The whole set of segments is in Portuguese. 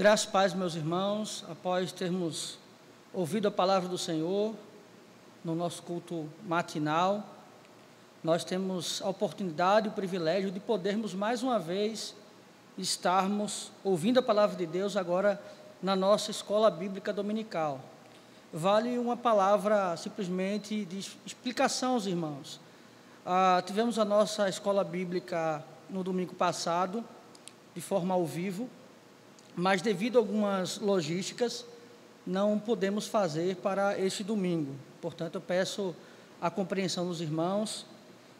Graças e paz, meus irmãos, após termos ouvido a palavra do Senhor no nosso culto matinal, nós temos a oportunidade e o privilégio de podermos mais uma vez estarmos ouvindo a palavra de Deus agora na nossa escola bíblica dominical. Vale uma palavra simplesmente de explicação aos irmãos. Tivemos a nossa escola bíblica no domingo passado, de forma ao vivo, mas devido a algumas logísticas, não podemos fazer para este domingo. Portanto, eu peço a compreensão dos irmãos,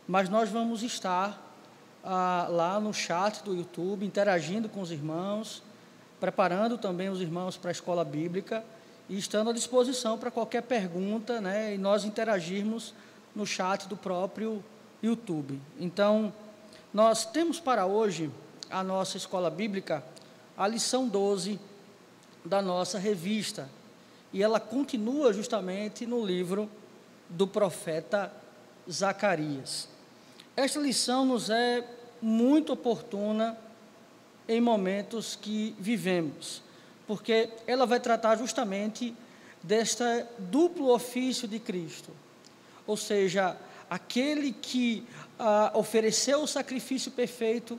mas nós vamos estar lá no chat do YouTube, interagindo com os irmãos, preparando também os irmãos para a escola bíblica e estando à disposição para qualquer pergunta, né, e nós interagirmos no chat do próprio YouTube. Então, nós temos para hoje a nossa escola bíblica, a lição 12 da nossa revista, e ela continua justamente no livro do profeta Zacarias. Esta lição nos é muito oportuna em momentos que vivemos, porque ela vai tratar justamente deste duplo ofício de Cristo, ou seja, aquele que ofereceu o sacrifício perfeito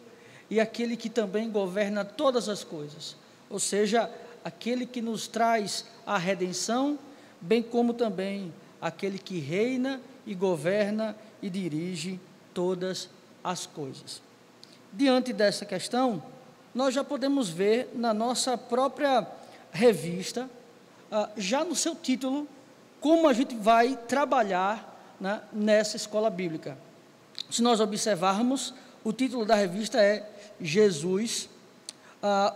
e aquele que também governa todas as coisas, ou seja, aquele que nos traz a redenção, bem como também aquele que reina e governa e dirige todas as coisas. Diante dessa questão, nós já podemos ver na nossa própria revista, já no seu título, como a gente vai trabalhar, né, nessa escola bíblica. Se nós observarmos, o título da revista é Jesus,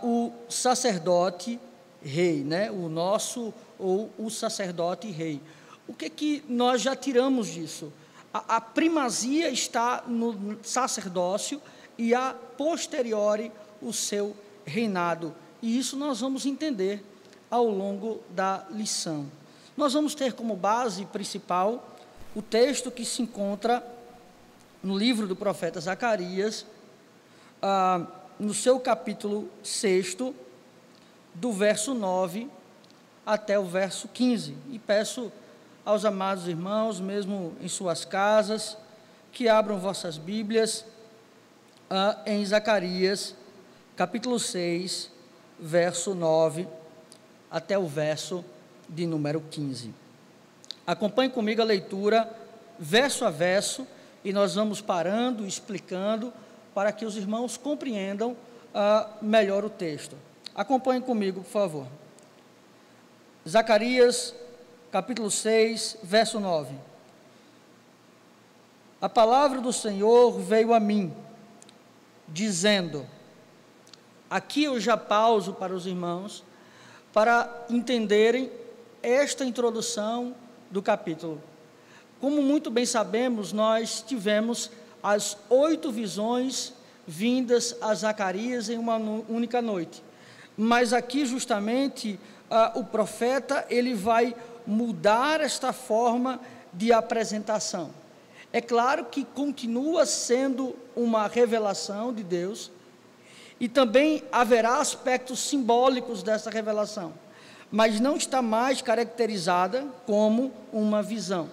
o sacerdote rei, né? O nosso ou o sacerdote rei. O que nós já tiramos disso? A primazia está no sacerdócio e a posteriori o seu reinado. E isso nós vamos entender ao longo da lição. Nós vamos ter como base principal o texto que se encontra no livro do profeta Zacarias, no seu capítulo 6, do verso 9 até o verso 15. E peço aos amados irmãos, mesmo em suas casas, que abram vossas Bíblias em Zacarias, capítulo 6, verso 9 até o verso de número 15. Acompanhe comigo a leitura, verso a verso, e nós vamos parando, explicando, para que os irmãos compreendam melhor o texto. Acompanhem comigo, por favor. Zacarias, capítulo 6, verso 9. A palavra do Senhor veio a mim, dizendo... Aqui eu já pauso para os irmãos, para entenderem esta introdução do capítulo. Como muito bem sabemos, nós tivemos as 8 visões vindas a Zacarias em uma única noite. Mas aqui justamente o profeta ele vai mudar esta forma de apresentação. É claro que continua sendo uma revelação de Deus e também haverá aspectos simbólicos dessa revelação, mas não está mais caracterizada como uma visão.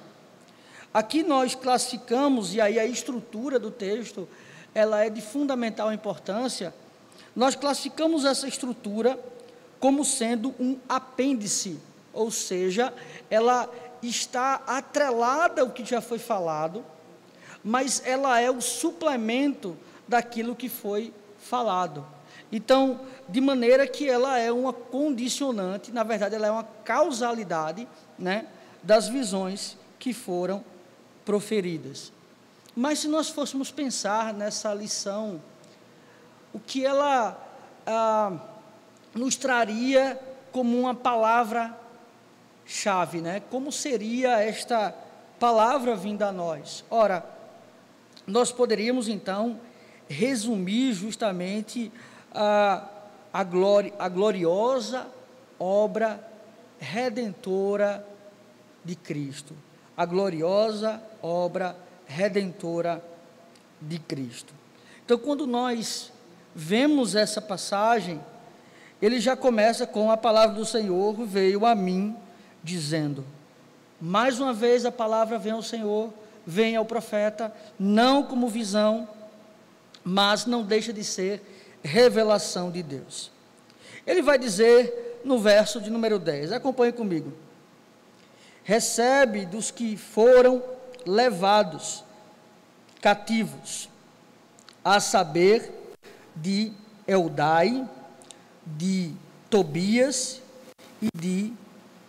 Aqui nós classificamos, e aí a estrutura do texto, ela é de fundamental importância, nós classificamos essa estrutura como sendo um apêndice, ou seja, ela está atrelada ao que já foi falado, mas ela é o suplemento daquilo que foi falado. Então, de maneira que ela é uma condicionante, na verdade ela é uma causalidade, né, das visões que foram proferidas. Mas se nós fôssemos pensar nessa lição, o que ela nos traria como uma palavra-chave, né? Como seria esta palavra vinda a nós? Ora, nós poderíamos então resumir justamente a gloriosa obra redentora de Cristo. A gloriosa obra redentora de Cristo. Então, quando nós vemos essa passagem, ele já começa com: a palavra do Senhor veio a mim, dizendo. Mais uma vez a palavra vem ao Senhor, vem ao profeta, não como visão, mas não deixa de ser revelação de Deus. Ele vai dizer no verso de número 10, acompanhe comigo: recebe dos que foram levados cativos, a saber, de Eldai, de Tobias e de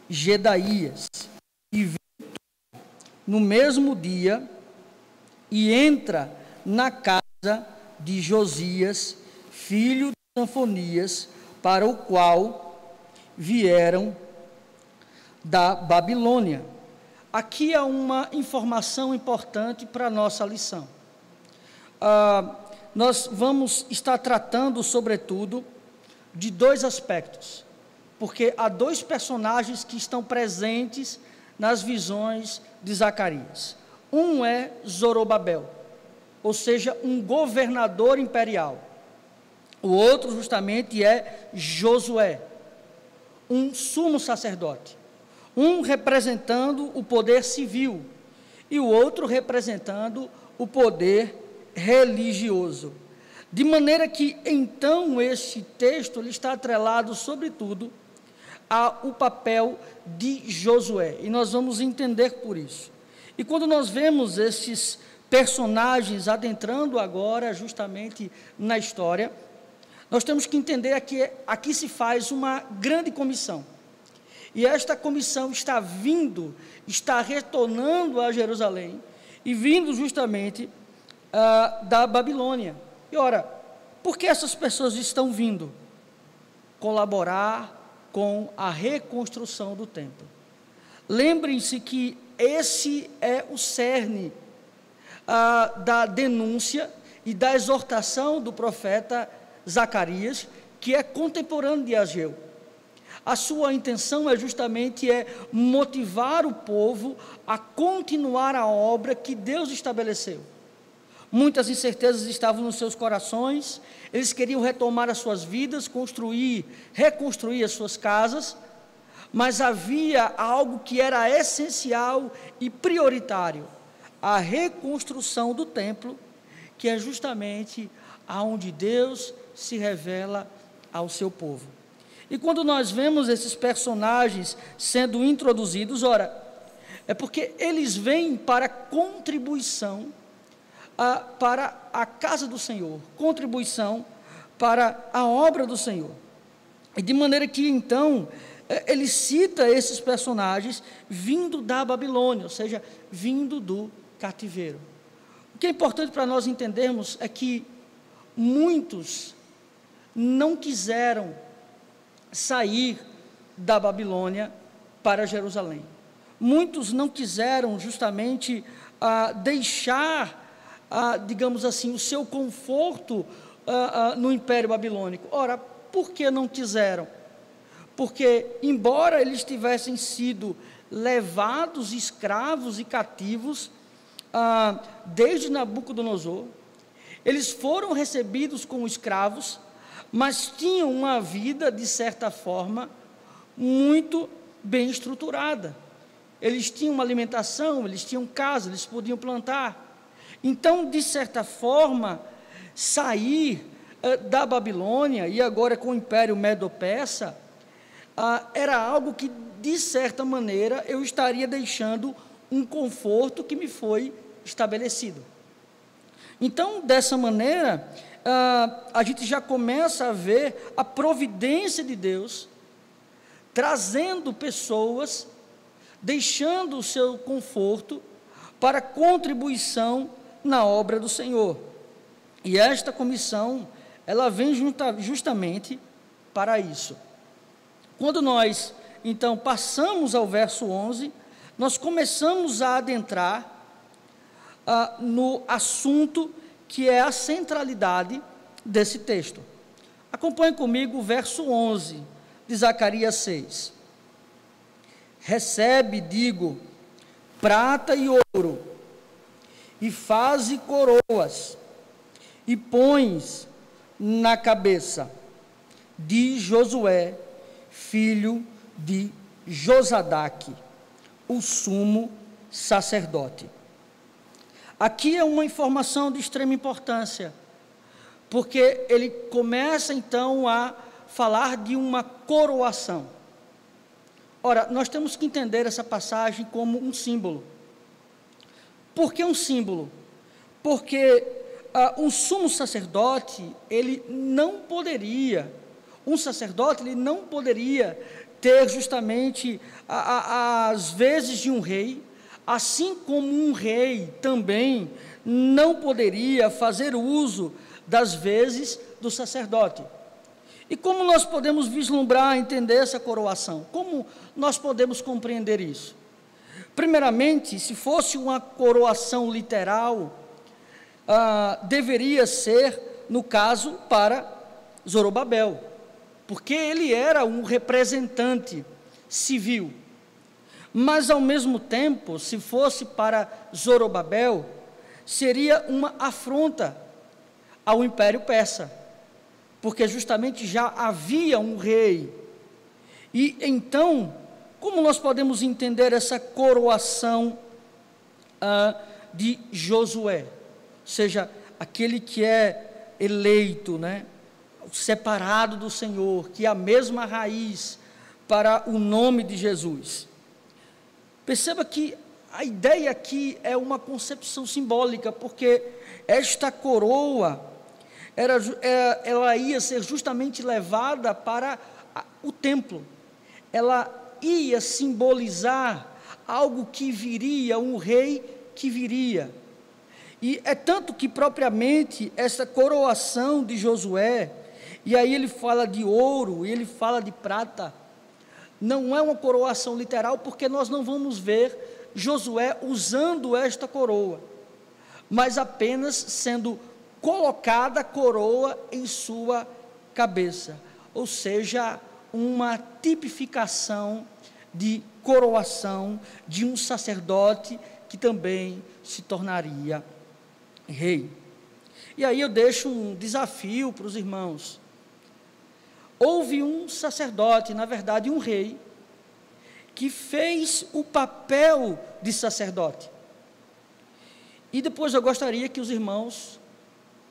Gedaías, e vem no mesmo dia e entra na casa de Josias, filho de Sanfonias, para o qual vieram da Babilônia. Aqui há uma informação importante para a nossa lição. Nós vamos estar tratando, sobretudo, de dois aspectos, porque há dois personagens que estão presentes nas visões de Zacarias. Um é Zorobabel, ou seja, um governador imperial. O outro, justamente, é Josué, um sumo sacerdote. Um representando o poder civil e o outro representando o poder religioso. De maneira que, então, este texto ele está atrelado, sobretudo, ao papel de Josué. E nós vamos entender por isso. E quando nós vemos esses personagens adentrando agora, justamente, na história, nós temos que entender que aqui se faz uma grande comissão. E esta comissão está retornando a Jerusalém, e vindo justamente da Babilônia. E ora, por que essas pessoas estão vindo? Colaborar com a reconstrução do templo. Lembrem-se que esse é o cerne da denúncia e da exortação do profeta Zacarias, que é contemporâneo de Ageu. A sua intenção justamente motivar o povo a continuar a obra que Deus estabeleceu. Muitas incertezas estavam nos seus corações, eles queriam retomar as suas vidas, reconstruir as suas casas, mas havia algo que era essencial e prioritário: a reconstrução do templo, que é justamente aonde Deus se revela ao seu povo. E quando nós vemos esses personagens sendo introduzidos, ora, é porque eles vêm para contribuição para a casa do Senhor, contribuição para a obra do Senhor. E de maneira que, então, ele cita esses personagens vindo da Babilônia, ou seja, vindo do cativeiro. O que é importante para nós entendermos é que muitos não quiseram sair da Babilônia para Jerusalém. Muitos não quiseram justamente deixar, digamos assim, o seu conforto no Império Babilônico. Ora, por que não quiseram? Porque, embora eles tivessem sido levados escravos e cativos desde Nabucodonosor, eles foram recebidos como escravos, mas tinham uma vida, de certa forma, muito bem estruturada. Eles tinham uma alimentação, eles tinham casa, eles podiam plantar. Então, de certa forma, sair da Babilônia, e agora com o Império Medo-Persa, era algo que, de certa maneira, eu estaria deixando um conforto que me foi estabelecido. Então, dessa maneira, a gente já começa a ver a providência de Deus, trazendo pessoas, deixando o seu conforto para contribuição na obra do Senhor. E esta comissão, ela vem justamente para isso. Quando nós, então, passamos ao verso 11, nós começamos a adentrar no assunto que é a centralidade desse texto. Acompanhe comigo o verso 11 de Zacarias 6. Recebe, digo, prata e ouro, e faze coroas, e pões na cabeça, de Josué, filho de Josadaque, o sumo sacerdote. Aqui é uma informação de extrema importância, porque ele começa então a falar de uma coroação. Ora, nós temos que entender essa passagem como um símbolo. Por que um símbolo? Porque um sumo sacerdote, um sacerdote não poderia ter justamente as vezes de um rei, assim como um rei também não poderia fazer uso das vezes do sacerdote. E como nós podemos vislumbrar, entender essa coroação? Como nós podemos compreender isso? Primeiramente, se fosse uma coroação literal, deveria ser, no caso, para Zorobabel, porque ele era um representante civil. Mas, ao mesmo tempo, se fosse para Zorobabel, seria uma afronta ao Império Persa, porque justamente já havia um rei. E então, como nós podemos entender essa coroação de Josué? Ou seja, aquele que é eleito, né, separado do Senhor, que é a mesma raiz para o nome de Jesus. Perceba que a ideia aqui é uma concepção simbólica, porque esta coroa, ela ia ser justamente levada para o templo. Ela ia simbolizar algo que viria, um rei que viria. E é tanto que propriamente essa coroação de Josué, e aí ele fala de ouro, e ele fala de prata, não é uma coroação literal, porque nós não vamos ver Josué usando esta coroa, mas apenas sendo colocada a coroa em sua cabeça, ou seja, uma tipificação de coroação de um sacerdote que também se tornaria rei. E aí eu deixo um desafio para os irmãos. Houve um sacerdote, na verdade um rei, que fez o papel de sacerdote. E depois eu gostaria que os irmãos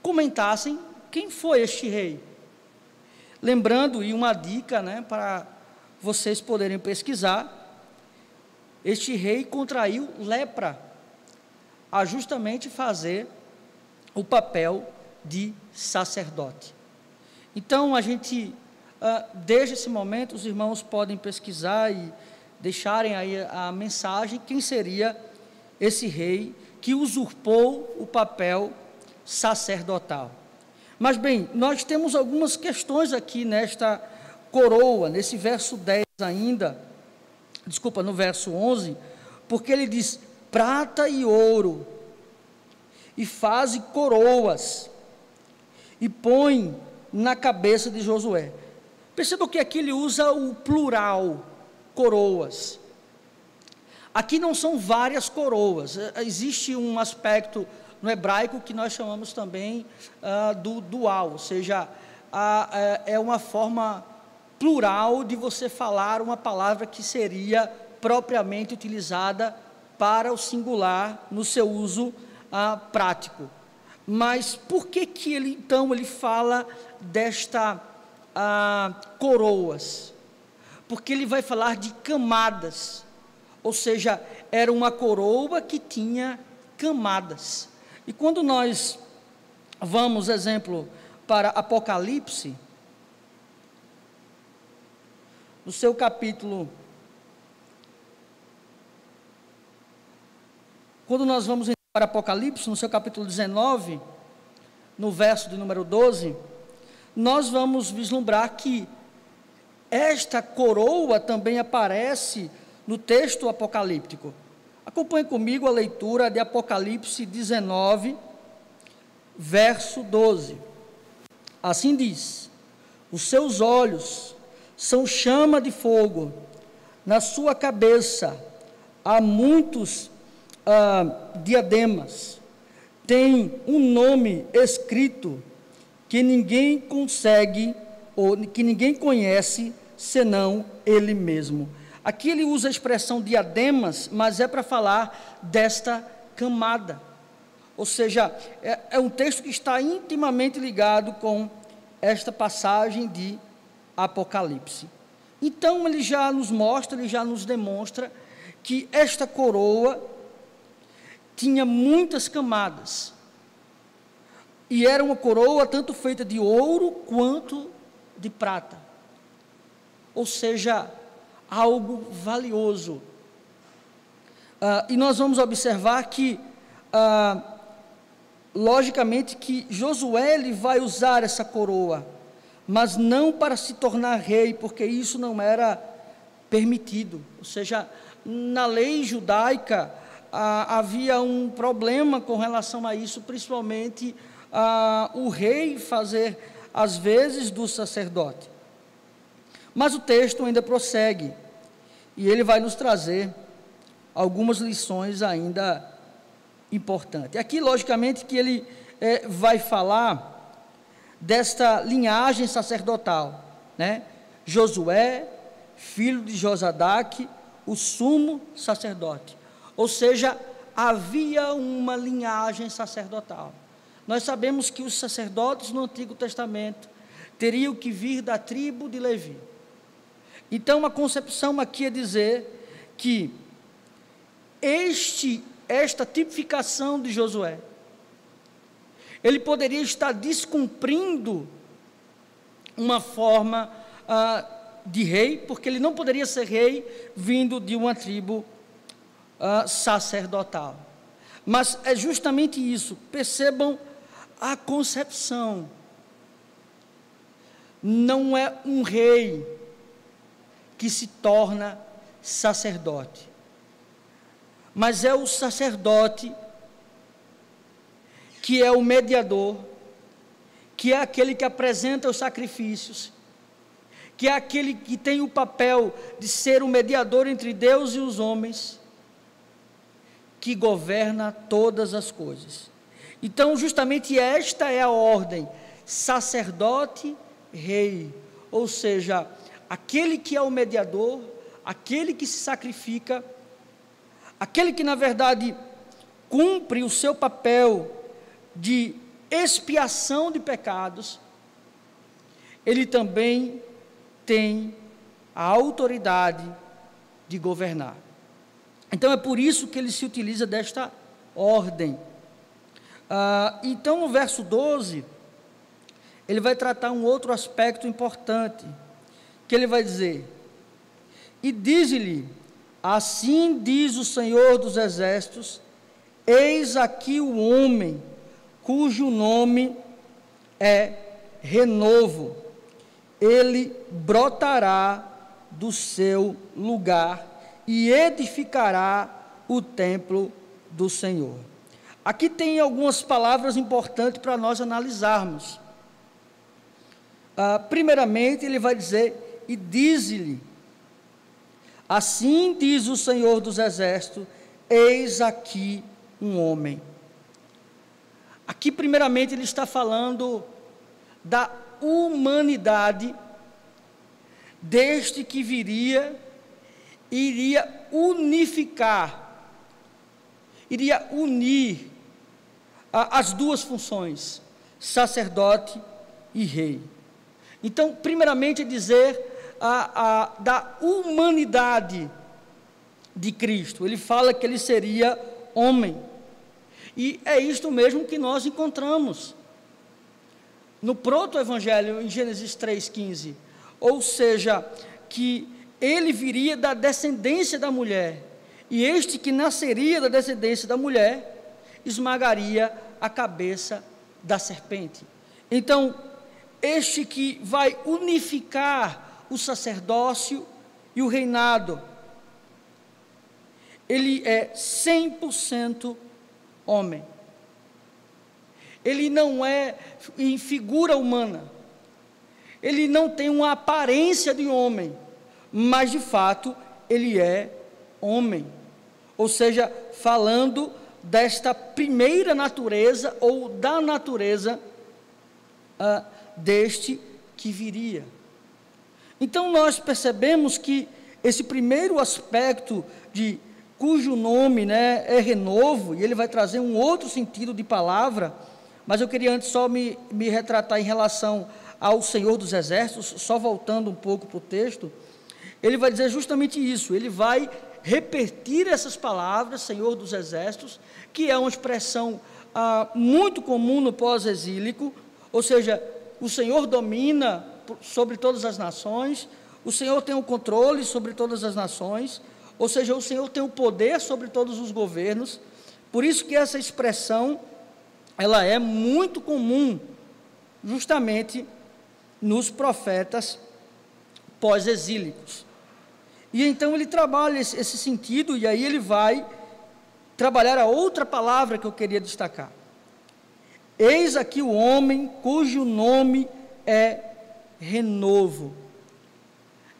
comentassem quem foi este rei. Lembrando, e uma dica, né, para vocês poderem pesquisar, este rei contraiu lepra, a justamente fazer o papel de sacerdote. Então, a gente, desde esse momento, os irmãos podem pesquisar e deixarem aí a mensagem, quem seria esse rei que usurpou o papel sacerdotal. Mas bem, nós temos algumas questões aqui nesta coroa, nesse verso 10 ainda, no verso 11, porque ele diz, prata e ouro, e faze coroas, e põe na cabeça de Josué. Perceba que aqui ele usa o plural, coroas. Aqui não são várias coroas, existe um aspecto no hebraico que nós chamamos também do dual, ou seja, é uma forma plural de você falar uma palavra que seria propriamente utilizada para o singular no seu uso prático. Mas por que ele então fala desta coroas? Porque ele vai falar de camadas, ou seja, era uma coroa que tinha camadas. E quando nós vamos, exemplo, para Apocalipse, no seu capítulo, quando nós vamos para Apocalipse, no seu capítulo 19, no verso de número 12, nós vamos vislumbrar que esta coroa também aparece no texto apocalíptico. Acompanhe comigo a leitura de Apocalipse 19, verso 12. Assim diz, os seus olhos são chama de fogo, na sua cabeça há muitos diademas, tem um nome escrito que ninguém consegue ou que ninguém conhece, senão Ele mesmo. Aqui ele usa a expressão diademas, mas é para falar desta camada. Ou seja, é um texto que está intimamente ligado com esta passagem de Apocalipse. Então ele já nos mostra, ele já nos demonstra que esta coroa tinha muitas camadas. E era uma coroa tanto feita de ouro quanto de prata. Ou seja, algo valioso. E nós vamos observar que, logicamente, que Josué ele vai usar essa coroa, mas não para se tornar rei, porque isso não era permitido. Ou seja, na lei judaica havia um problema com relação a isso, principalmente o rei fazer às vezes do sacerdote. Mas o texto ainda prossegue, e ele vai nos trazer algumas lições ainda importantes. Aqui, logicamente, que ele vai falar desta linhagem sacerdotal, né? Josué, filho de Josadaque, o sumo sacerdote. Ou seja, havia uma linhagem sacerdotal. Nós sabemos que os sacerdotes no Antigo Testamento teriam que vir da tribo de Levi. Então, a concepção aqui é dizer que esta tipificação de Josué, ele poderia estar descumprindo uma forma de rei, porque ele não poderia ser rei vindo de uma tribo sacerdotal. Mas é justamente isso, percebam a concepção. Não é um rei que se torna sacerdote, mas é o sacerdote que é o mediador, que é aquele que apresenta os sacrifícios, que é aquele que tem o papel de ser o mediador entre Deus e os homens, que governa todas as coisas. Então, justamente esta é a ordem: sacerdote, rei, ou seja, aquele que é o mediador, aquele que se sacrifica, aquele que, na verdade, cumpre o seu papel de expiação de pecados, ele também tem a autoridade de governar. Então, é por isso que ele se utiliza desta ordem. Então, no verso 12, ele vai tratar um outro aspecto importante, que ele vai dizer: e diz-lhe, assim diz o Senhor dos Exércitos, eis aqui o homem, cujo nome é Renovo, ele brotará do seu lugar e edificará o templo do Senhor. Aqui tem algumas palavras importantes para nós analisarmos. Primeiramente, ele vai dizer, e diz-lhe, assim diz o Senhor dos Exércitos, eis aqui um homem. Aqui, primeiramente, ele está falando da humanidade deste que iria unificar, iria unir as duas funções, sacerdote e rei. Então, primeiramente, dizer da humanidade de Cristo. Ele fala que ele seria homem. E é isto mesmo que nós encontramos no proto-evangelho, em Gênesis 3,15. Ou seja, que ele viria da descendência da mulher. E este que nasceria da descendência da mulher, esmagaria a cabeça da serpente. Então, este que vai unificar o sacerdócio e o reinado, ele é 100% homem. Ele não é em figura humana, ele não tem uma aparência de homem, mas de fato ele é homem. Ou seja, falando desta primeira natureza, ou da natureza deste que viria. Então nós percebemos que esse primeiro aspecto de cujo nome, né, é renovo, e ele vai trazer um outro sentido de palavra, mas eu queria antes só me retratar em relação ao Senhor dos Exércitos, só voltando um pouco para o texto. Ele vai dizer justamente isso, ele vai repetir essas palavras, Senhor dos Exércitos, que é uma expressão muito comum no pós-exílico, ou seja, o Senhor domina sobre todas as nações, o Senhor tem o controle sobre todas as nações, ou seja, o Senhor tem o poder sobre todos os governos. Por isso que essa expressão, ela é muito comum, justamente nos profetas pós-exílicos. E então ele trabalha esse sentido, e aí ele vai trabalhar a outra palavra que eu queria destacar. Eis aqui o homem cujo nome é renovo.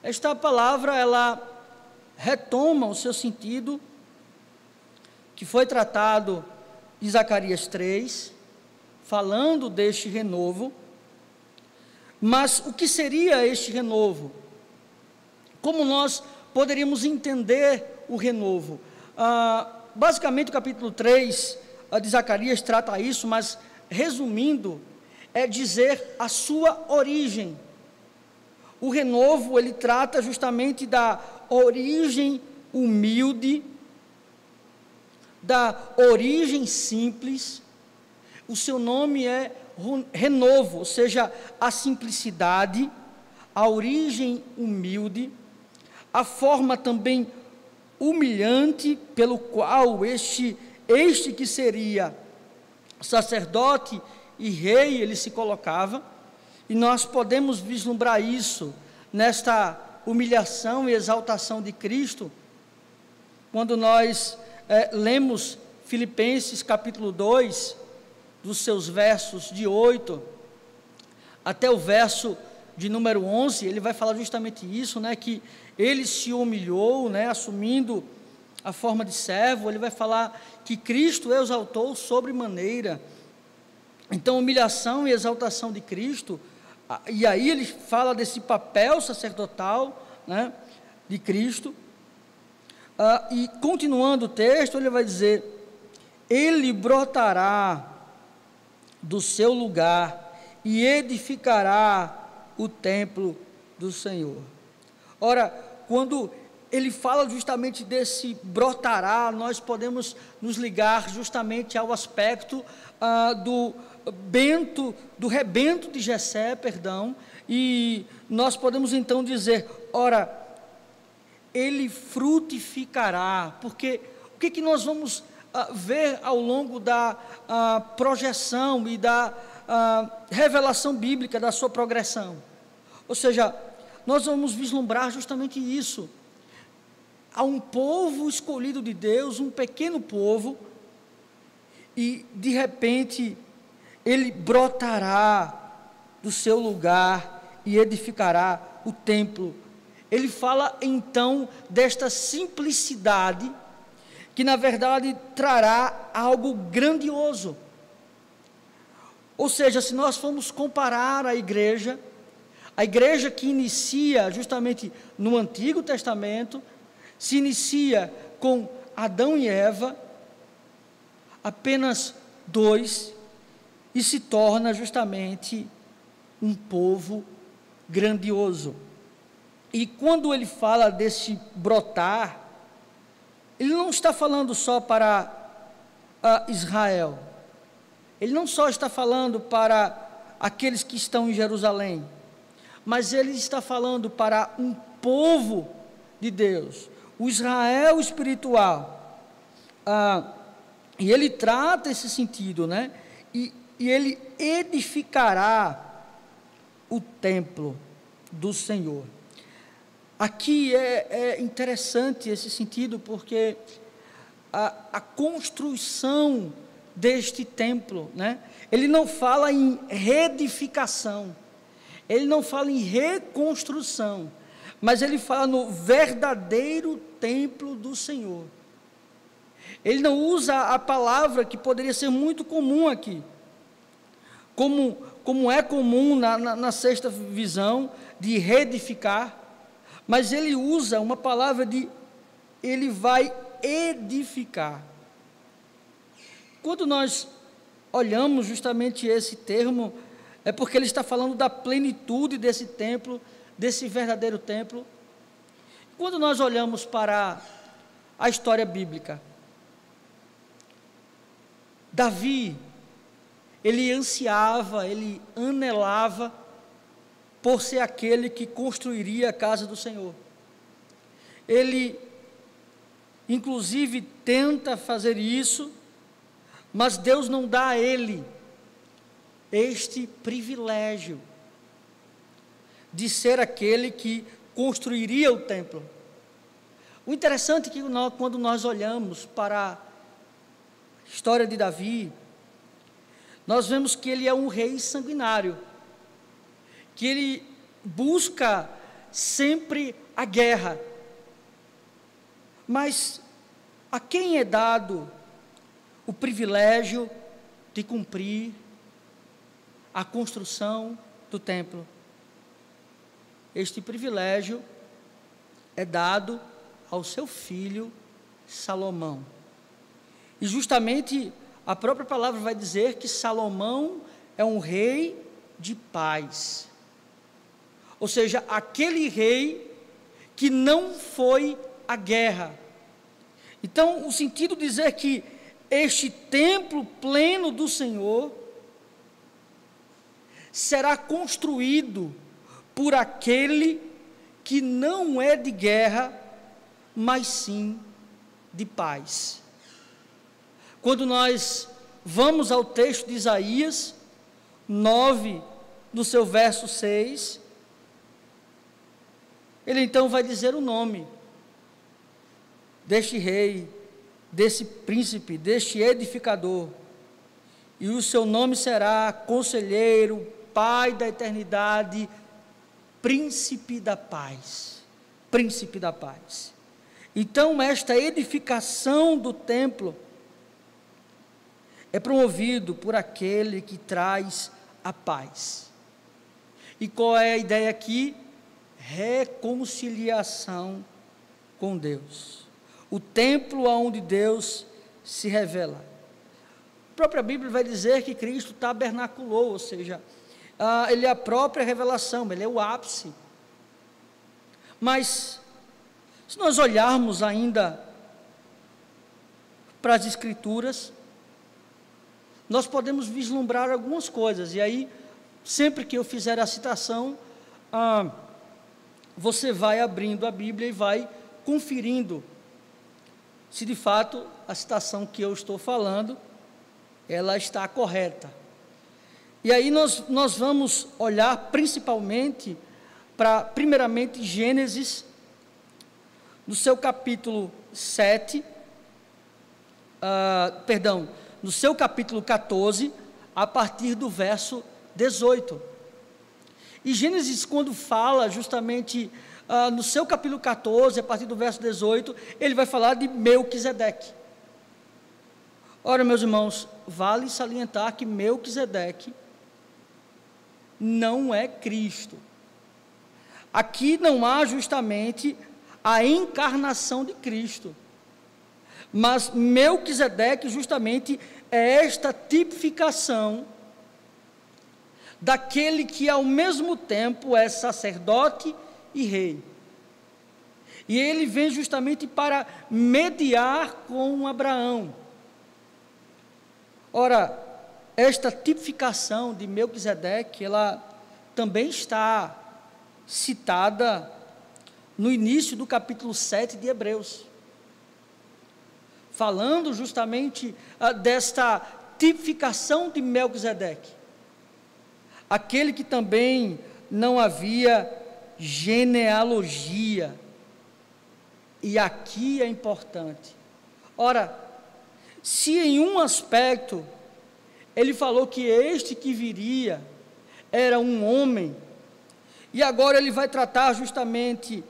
Esta palavra, ela retoma o seu sentido, que foi tratado em Zacarias 3, falando deste renovo. Mas o que seria este renovo? Como nós poderíamos entender o renovo? Basicamente o capítulo 3 de Zacarias trata isso, mas resumindo, é dizer a sua origem. O renovo, ele trata justamente da origem humilde, da origem simples. O seu nome é renovo, ou seja, a simplicidade, a origem humilde, a forma também humilhante pelo qual este que seria sacerdote e rei, ele se colocava, e nós podemos vislumbrar isso nesta humilhação e exaltação de Cristo, quando nós lemos Filipenses capítulo 2, dos seus versos de 8 até o verso de número 11, ele vai falar justamente isso, né, que ele se humilhou, né, assumindo a forma de servo. Ele vai falar que Cristo exaltou sobremaneira. Então, humilhação e exaltação de Cristo, e aí ele fala desse papel sacerdotal, né, de Cristo, e continuando o texto, ele vai dizer: ele brotará do seu lugar e edificará o templo do Senhor. Ora, quando ele fala justamente desse brotará, nós podemos nos ligar justamente ao aspecto do rebento de Jessé, e nós podemos então dizer, ora, ele frutificará, porque o que nós vamos ver ao longo da projeção e da revelação bíblica da sua progressão? Ou seja, nós vamos vislumbrar justamente isso. Há um povo escolhido de Deus, um pequeno povo, e de repente ele brotará do seu lugar e edificará o templo. Ele fala então desta simplicidade, que na verdade trará algo grandioso. Ou seja, se nós formos comparar a igreja que inicia justamente no Antigo Testamento, se inicia com Adão e Eva, apenas 2, e se torna justamente um povo grandioso. E quando ele fala desse brotar, ele não está falando só para Israel, ele não só está falando para aqueles que estão em Jerusalém, mas ele está falando para um povo de Deus, o Israel espiritual, e ele trata esse sentido, né? E ele edificará o templo do Senhor. Aqui é interessante esse sentido, porque a construção deste templo, né? Ele não fala em reedificação, ele não fala em reconstrução, mas ele fala no verdadeiro templo do Senhor. Ele não usa a palavra que poderia ser muito comum aqui, como é comum na sexta visão, de reedificar, mas ele usa uma palavra ele vai edificar. Quando nós olhamos justamente esse termo, é porque ele está falando da plenitude desse templo, desse verdadeiro templo. Quando nós olhamos para a história bíblica, Davi, ele ansiava, ele anelava por ser aquele que construiria a casa do Senhor. Ele, inclusive, tenta fazer isso, mas Deus não dá a ele este privilégio de ser aquele que construiria o templo. O interessante é que quando nós olhamos para a história de Davi, nós vemos que ele é um rei sanguinário, que ele busca sempre a guerra. Mas a quem é dado o privilégio de cumprir a construção do templo? Este privilégio é dado ao seu filho Salomão. E justamente a própria palavra vai dizer que Salomão é um rei de paz. Ou seja, aquele rei que não foi à guerra. Então, o sentido de dizer que este templo pleno do Senhor será construído por aquele que não é de guerra, mas sim de paz. Quando nós vamos ao texto de Isaías 9, no seu verso 6, ele então vai dizer o nome deste rei, desse príncipe, deste edificador, e o seu nome será Conselheiro, Pai da Eternidade, Príncipe da Paz. Príncipe da Paz. Então, esta edificação do templo é promovido por aquele que traz a paz. E qual é a ideia aqui? Reconciliação com Deus. O templo onde Deus se revela. A própria Bíblia vai dizer que Cristo tabernaculou, ou seja, ele é a própria revelação, ele é o ápice. Mas, se nós olharmos ainda para as Escrituras, nós podemos vislumbrar algumas coisas, e aí, sempre que eu fizer a citação, você vai abrindo a Bíblia e vai conferindo se de fato a citação que eu estou falando, ela está correta. E aí nós vamos olhar principalmente para, primeiramente, Gênesis, no seu capítulo 7, no seu capítulo 14, a partir do verso 18. E Gênesis, quando fala justamente no seu capítulo 14, a partir do verso 18, ele vai falar de Melquisedeque. Ora, meus irmãos, vale salientar que Melquisedeque não é Cristo. Aqui não há justamente a encarnação de Cristo, mas Melquisedeque justamente é esta tipificação daquele que ao mesmo tempo é sacerdote e rei. E ele vem justamente para mediar com Abraão. Ora, esta tipificação de Melquisedeque, ela também está citada no início do capítulo 7 de Hebreus, falando justamente desta tipificação de Melquisedeque, aquele que também não havia genealogia. E aqui é importante. Ora, se em um aspecto ele falou que este que viria era um homem, e agora ele vai tratar justamente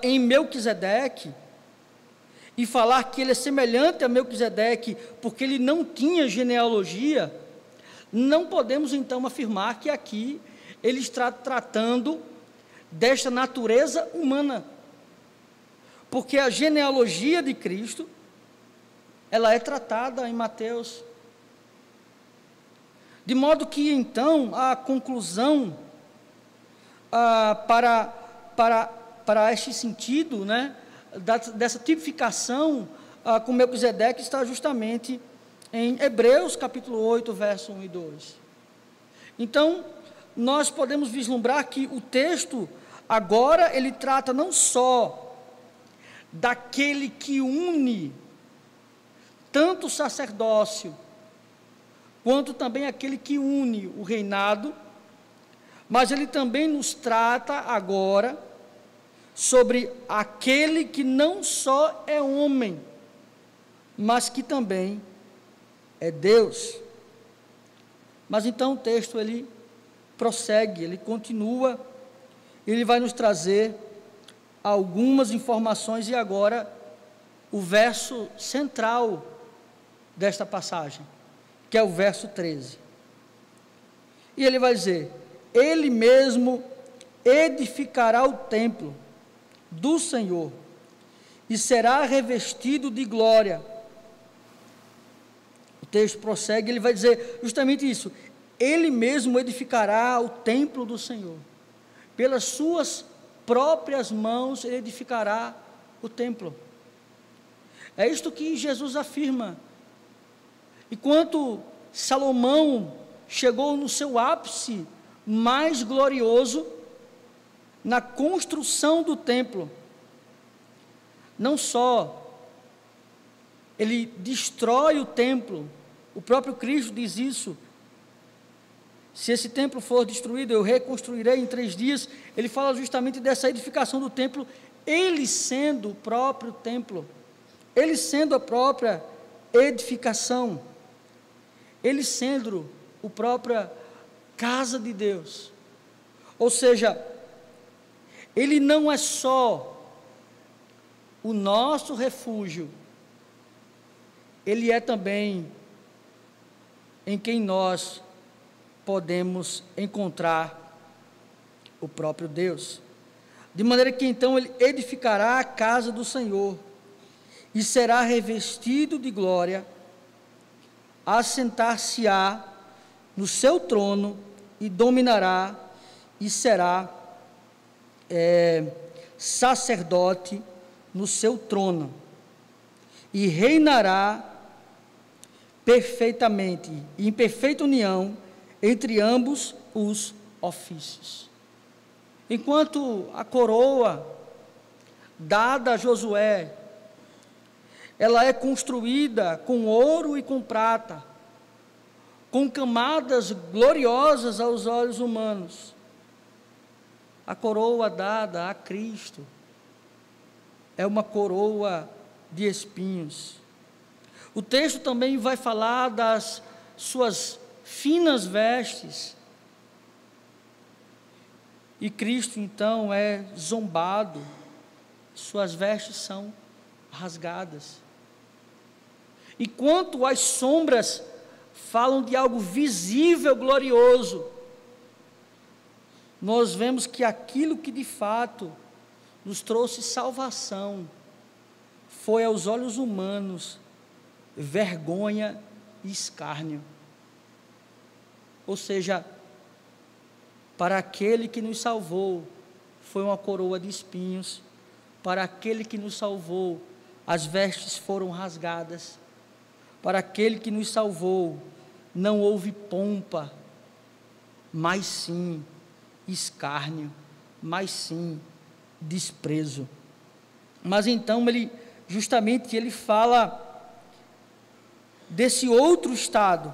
em Melquisedeque, e falar que ele é semelhante a Melquisedeque, porque ele não tinha genealogia, não podemos então afirmar que aqui ele está tratando desta natureza humana, porque a genealogia de Cristo, ela é tratada em Mateus, de modo que então a conclusão para este sentido, né, dessa tipificação com Melquisedeque está justamente em Hebreus capítulo 8, verso 1 e 2. Então, nós podemos vislumbrar que o texto, agora, ele trata não só daquele que une tanto o sacerdócio, quanto também aquele que une o reinado, mas ele também nos trata agora sobre aquele que não só é homem, mas que também é Deus. Mas então o texto ele prossegue, ele continua, ele vai nos trazer algumas informações, e agora o verso central desta passagem, que é o verso 13. E ele vai dizer: ele mesmo edificará o templo do Senhor e será revestido de glória. O texto prossegue, ele vai dizer justamente isso: ele mesmo edificará o templo do Senhor, pelas suas próprias mãos ele edificará o templo. É isto que Jesus afirma. Enquanto Salomão chegou no seu ápice mais glorioso, na construção do templo, não só ele destrói o templo, o próprio Cristo diz isso: se esse templo for destruído, eu reconstruirei em 3 dias. Ele fala justamente dessa edificação do templo, ele sendo o próprio templo, ele sendo a própria edificação, ele sendo a própria casa de Deus. Ou seja, ele não é só o nosso refúgio, ele é também em quem nós podemos encontrar o próprio Deus. De maneira que então ele edificará a casa do Senhor e será revestido de glória, assentar-se-á no seu trono e dominará e será sacerdote no seu trono e reinará perfeitamente e em perfeita união entre ambos os ofícios. Enquanto a coroa dada a Josué, ela é construída com ouro e com prata, com camadas gloriosas aos olhos humanos, a coroa dada a Cristo é uma coroa de espinhos. O texto também vai falar das suas finas vestes, e Cristo então é zombado, suas vestes são rasgadas. Enquanto as sombras falam de algo visível, glorioso, nós vemos que aquilo que de fato nos trouxe salvação foi aos olhos humanos vergonha e escárnio. Ou seja, para aquele que nos salvou foi uma coroa de espinhos, para aquele que nos salvou as vestes foram rasgadas, para aquele que nos salvou não houve pompa, mas sim escárnio, mas sim desprezo. Mas então ele fala desse outro estado,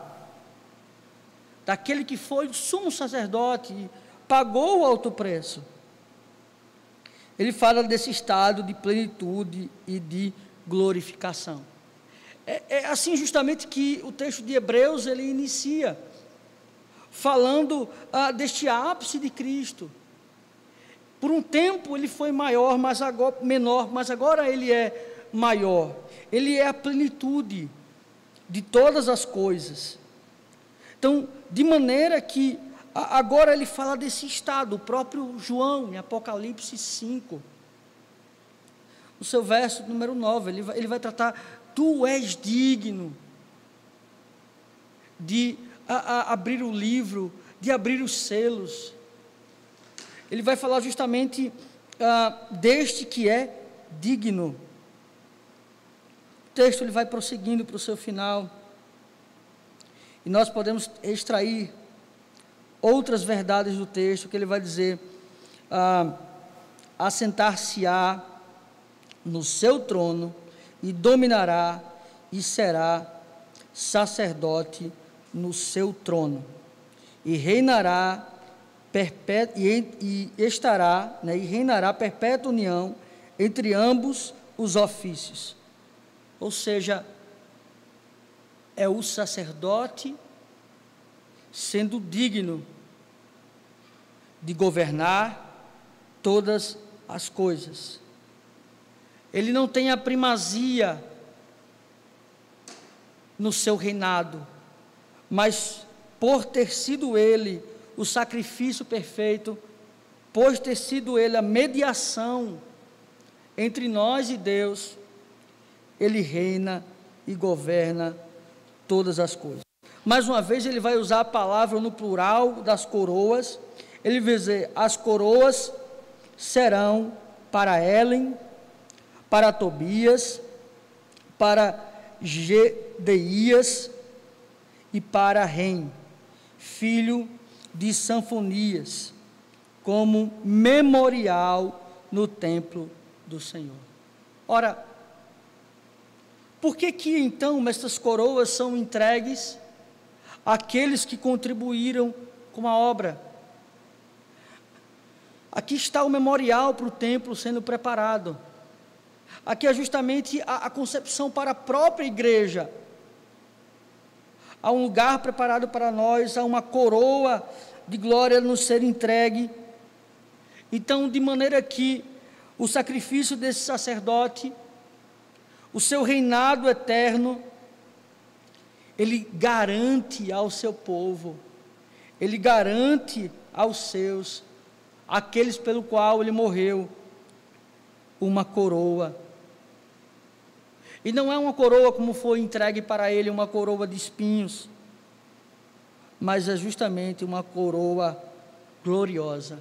daquele que foi o sumo sacerdote e pagou o alto preço. Ele fala desse estado de plenitude e de glorificação. É assim justamente que o texto de Hebreus ele inicia, falando deste ápice de Cristo. Por um tempo ele foi maior, menor, mas agora ele é maior. Ele é a plenitude de todas as coisas. Então, de maneira que, agora ele fala desse estado, o próprio João, em Apocalipse 5, no seu verso número 9, ele vai tratar, tu és digno de abrir o livro, de abrir os selos. Ele vai falar justamente deste que é digno. O texto ele vai prosseguindo para o seu final, e nós podemos extrair outras verdades do texto, que ele vai dizer, assentar-se-á no seu trono, e dominará, e será sacerdote no seu trono, e reinará e estará, e reinará perpétua união entre ambos os ofícios. Ou seja, é o sacerdote sendo digno de governar todas as coisas. Ele não tem a primazia no seu reinado, mas por ter sido ele o sacrifício perfeito, por ter sido ele a mediação entre nós e Deus, ele reina e governa todas as coisas. Mais uma vez ele vai usar a palavra no plural das coroas. Ele vai dizer, as coroas serão para Helen, para Tobias, para Gedeias e para Rem, filho de Sanfonias, como memorial no templo do Senhor. Ora, por que então estas coroas são entregues àqueles que contribuíram com a obra? Aqui está o memorial para o templo sendo preparado. Aqui é justamente a concepção para a própria igreja. Há um lugar preparado para nós, há uma coroa de glória a nos ser entregue. Então, de maneira que o sacrifício desse sacerdote, o seu reinado eterno, ele garante ao seu povo, ele garante aos seus, aqueles pelo qual ele morreu, uma coroa. E não é uma coroa como foi entregue para ele, uma coroa de espinhos, mas é justamente uma coroa gloriosa.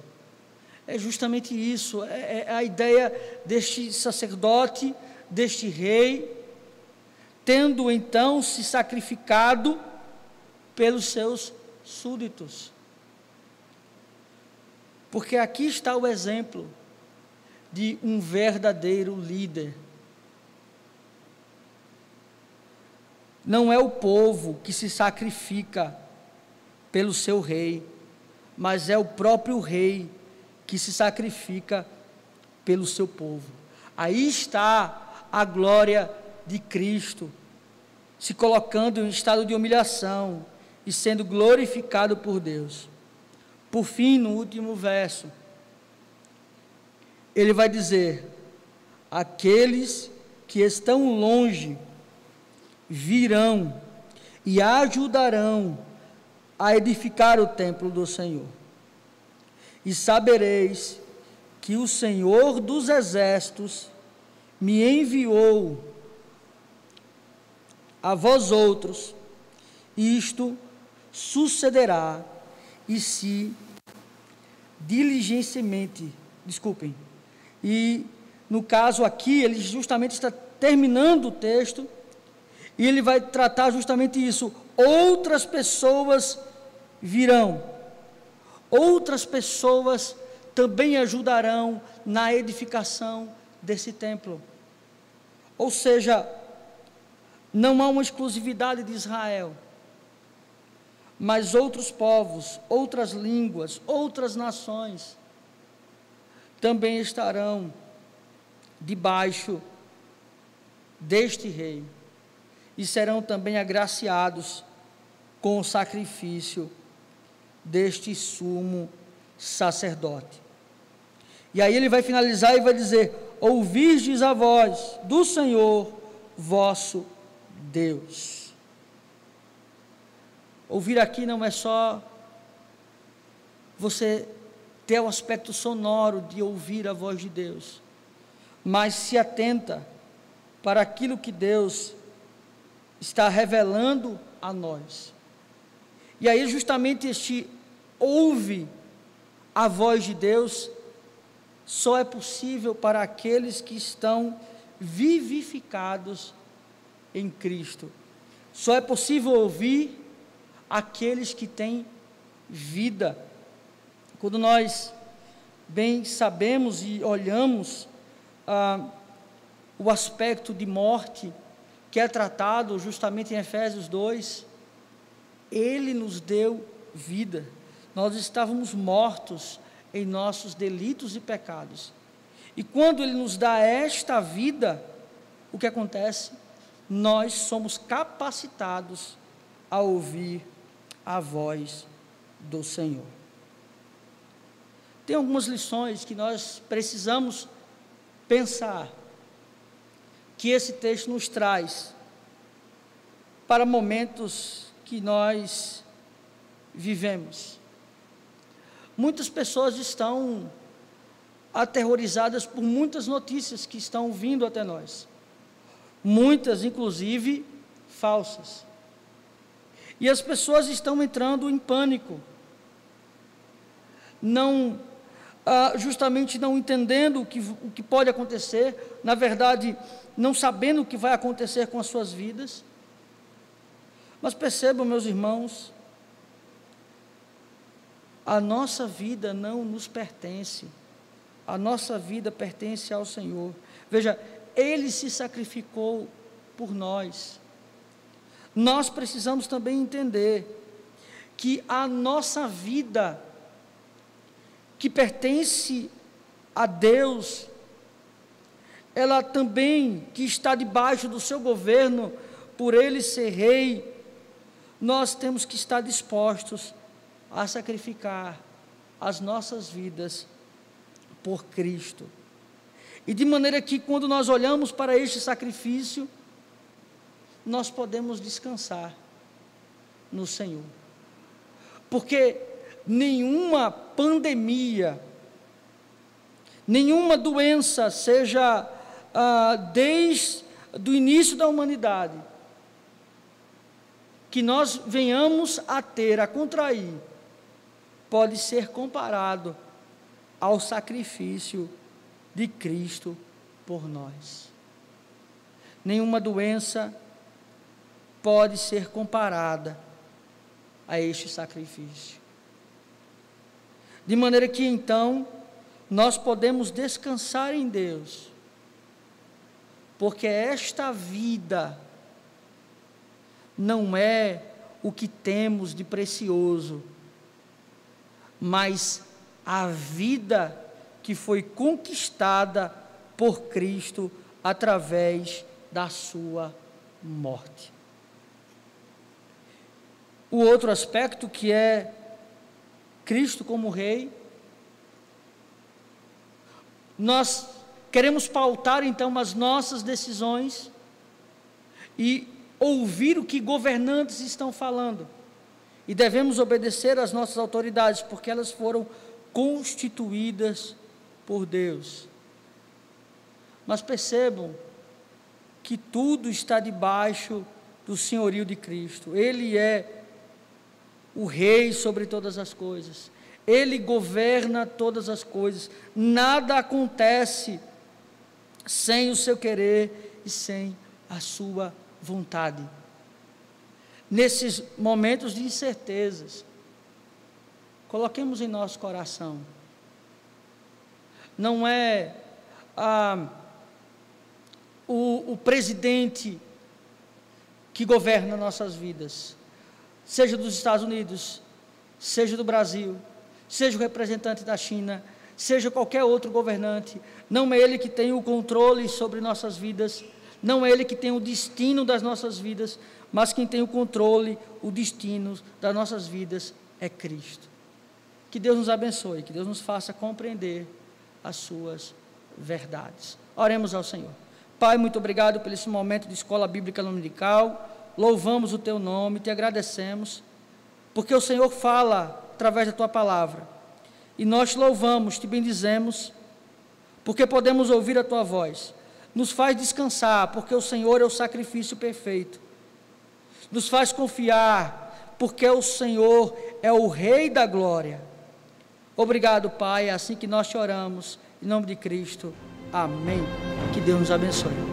É justamente isso, é a ideia deste sacerdote, deste rei, tendo então se sacrificado pelos seus súditos. Porque aqui está o exemplo de um verdadeiro líder. Não é o povo que se sacrifica pelo seu rei, mas é o próprio rei que se sacrifica pelo seu povo. Aí está a glória de Cristo, se colocando em estado de humilhação e sendo glorificado por Deus. Por fim, no último verso, ele vai dizer, aqueles que estão longe virão e ajudarão a edificar o templo do Senhor. E sabereis que o Senhor dos exércitos me enviou a vós outros, isto sucederá, e se diligentemente, e no caso aqui, ele justamente está terminando o texto, e ele vai tratar justamente isso, outras pessoas virão, outras pessoas também ajudarão na edificação desse templo. Ou seja, não há uma exclusividade de Israel, mas outros povos, outras línguas, outras nações também estarão debaixo deste rei e serão também agraciados com o sacrifício deste sumo sacerdote. E aí ele vai finalizar e vai dizer, ouvistes a voz do Senhor vosso Deus. Ouvir aqui não é só você ter o aspecto sonoro de ouvir a voz de Deus, mas se atenta para aquilo que Deus está revelando a nós. E aí justamente este ouve a voz de Deus só é possível para aqueles que estão vivificados em Cristo. Só é possível ouvir aqueles que têm vida. Quando nós bem sabemos e olhamos o aspecto de morte que é tratado justamente em Efésios 2, Ele nos deu vida. Nós estávamos mortos em nossos delitos e pecados. E quando Ele nos dá esta vida, o que acontece? Nós somos capacitados a ouvir a voz do Senhor. Tem algumas lições que nós precisamos pensar, que esse texto nos traz para momentos que nós vivemos. Muitas pessoas estão aterrorizadas por muitas notícias que estão vindo até nós, muitas inclusive falsas, e as pessoas estão entrando em pânico, justamente não entendendo o que pode acontecer, na verdade, não sabendo o que vai acontecer com as suas vidas. Mas percebam, meus irmãos, a nossa vida não nos pertence, a nossa vida pertence ao Senhor. Veja, Ele se sacrificou por nós. Nós precisamos também entender que a nossa vida, que pertence a Deus, ela também, que está debaixo do seu governo, por Ele ser rei, nós temos que estar dispostos a sacrificar as nossas vidas por Cristo. E de maneira que, quando nós olhamos para este sacrifício, nós podemos descansar no Senhor. Porque nenhuma pandemia, nenhuma doença, seja desde o início da humanidade, que nós venhamos a ter, a contrair, pode ser comparado ao sacrifício de Cristo por nós. Nenhuma doença pode ser comparada a este sacrifício. De maneira que, então, nós podemos descansar em Deus, porque esta vida não é o que temos de precioso, mas a vida que foi conquistada por Cristo através da sua morte. O outro aspecto, que é Cristo como Rei, nós queremos pautar então as nossas decisões e ouvir o que governantes estão falando, e devemos obedecer às nossas autoridades, porque elas foram constituídas por Deus. Mas percebam que tudo está debaixo do senhorio de Cristo. Ele é o Rei sobre todas as coisas, Ele governa todas as coisas, nada acontece sem o seu querer e sem a sua vontade. Nesses momentos de incertezas, coloquemos em nosso coração, não é o presidente que governa nossas vidas, seja dos Estados Unidos, seja do Brasil, seja o representante da China, seja qualquer outro governante, não é ele que tem o controle sobre nossas vidas, não é ele que tem o destino das nossas vidas, mas quem tem o controle, o destino das nossas vidas é Cristo. Que Deus nos abençoe, que Deus nos faça compreender as suas verdades. Oremos ao Senhor. Pai, muito obrigado por esse momento de escola bíblica dominical, louvamos o Teu nome, Te agradecemos, porque o Senhor fala através da tua palavra. E nós te louvamos, te bendizemos, porque podemos ouvir a tua voz. Nos faz descansar, porque o Senhor é o sacrifício perfeito. Nos faz confiar, porque o Senhor é o Rei da glória. Obrigado, Pai, é assim que nós te oramos, em nome de Cristo. Amém. Que Deus nos abençoe.